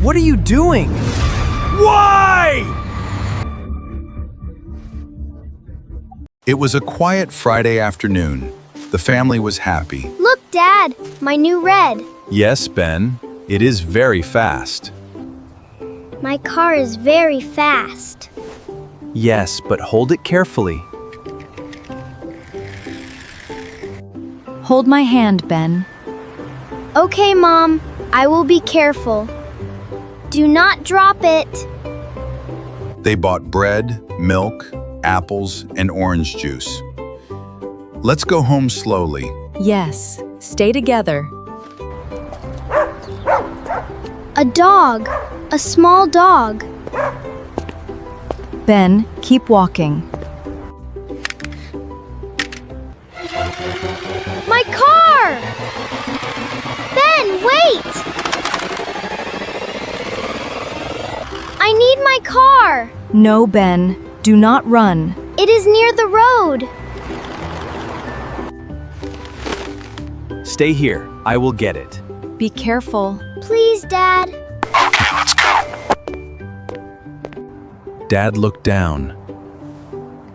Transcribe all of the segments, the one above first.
What are you doing? Why? It was a quiet Friday afternoon. The family was happy. Look, Dad, my new red. Yes, Ben. It is very fast. My car is very fast. Yes, but hold it carefully. Hold my hand, Ben. Okay, Mom, I will be careful. Do not drop it. They bought bread, milk, apples, and orange juice. Let's go home slowly. Yes, stay together. A dog, a small dog. Ben, keep walking. My car! Ben, wait! I need my car. No, Ben, do not run. It is near the road. Stay here. I will get it. Be careful. Please, Dad. Dad looked down.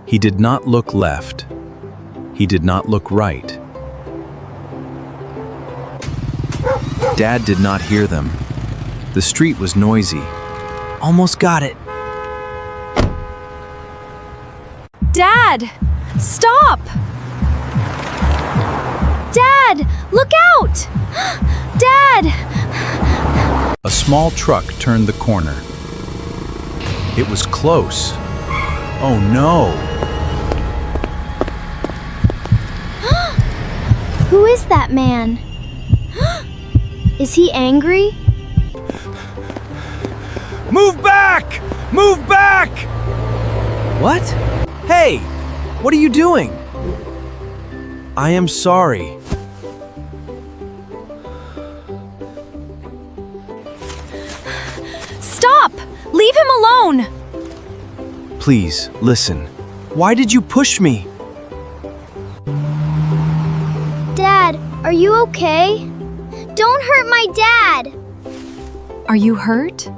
He did not look left. He did not look right. Dad did not hear them. The street was noisy. Almost got it. Dad! Stop! Dad! Look out! Dad! A small truck turned the corner. It was close. Oh no! Who is that man? Is he angry? Move back! Move back! What? Hey! What are you doing? I am sorry. Stop! Leave him alone! Please, listen. Why did you push me? Dad, are you okay? Don't hurt my dad! Are you hurt?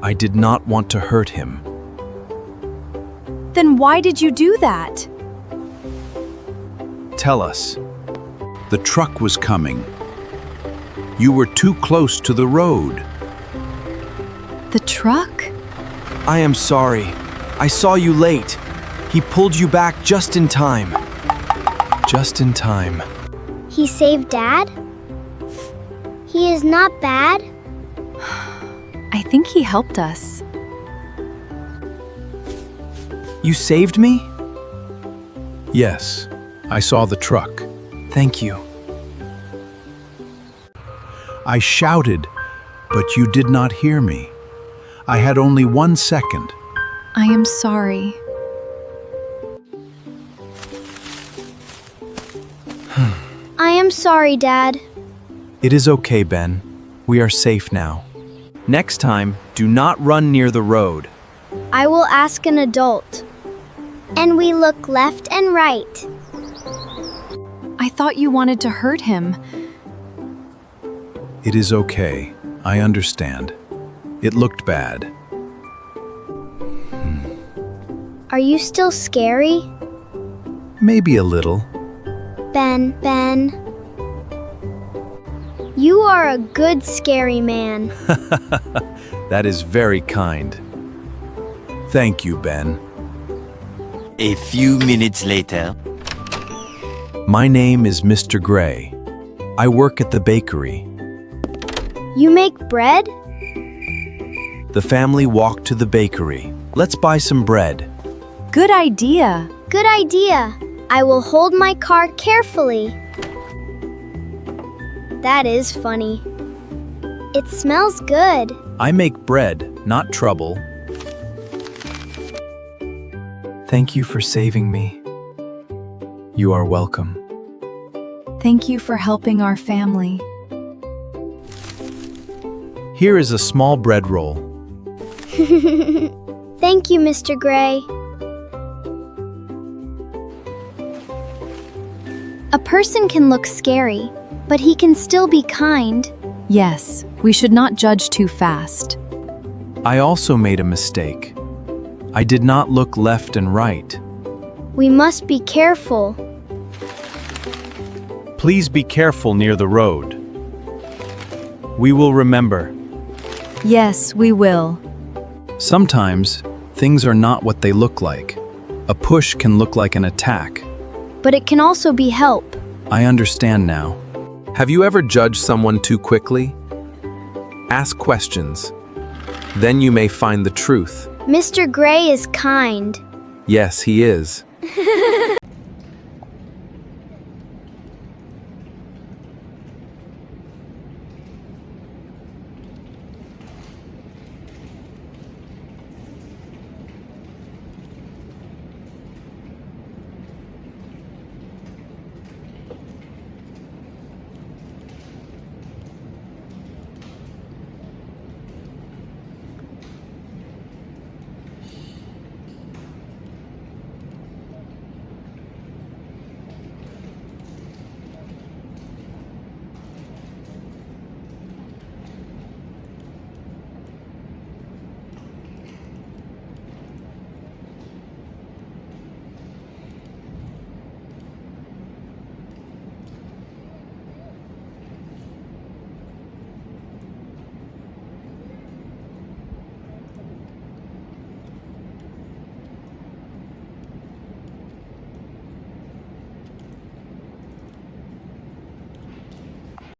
I did not want to hurt him. Then why did you do that? Tell us. The truck was coming. You were too close to the road. The truck? I am sorry. I saw you late. He pulled you back just in time. Just in time. He saved Dad? He is not bad? I think he helped us. You saved me? Yes, I saw the truck. Thank you. I shouted, but you did not hear me. I had only 1 second. I am sorry. I am sorry, Dad. It is okay, Ben. We are safe now. Next time, do not run near the road. I will ask an adult. And we look left and right. I thought you wanted to hurt him. It is okay. I understand. It looked bad. Are you still scary? Maybe a little. Ben. You are a good scary man. That is very kind. Thank you, Ben. A few minutes later. My name is Mr. Gray. I work at the bakery. You make bread? The family walked to the bakery. Let's buy some bread. Good idea. Good idea. I will hold my car carefully. That is funny. It smells good. I make bread, not trouble. Thank you for saving me. You are welcome. Thank you for helping our family. Here is a small bread roll. Thank you, Mr. Gray. A person can look scary, but he can still be kind. Yes, we should not judge too fast. I also made a mistake. I did not look left and right. We must be careful. Please be careful near the road. We will remember. Yes, we will. Sometimes, things are not what they look like. A push can look like an attack. But it can also be help. I understand now. Have you ever judged someone too quickly? Ask questions. Then you may find the truth. Mr. Gray is kind. Yes, he is.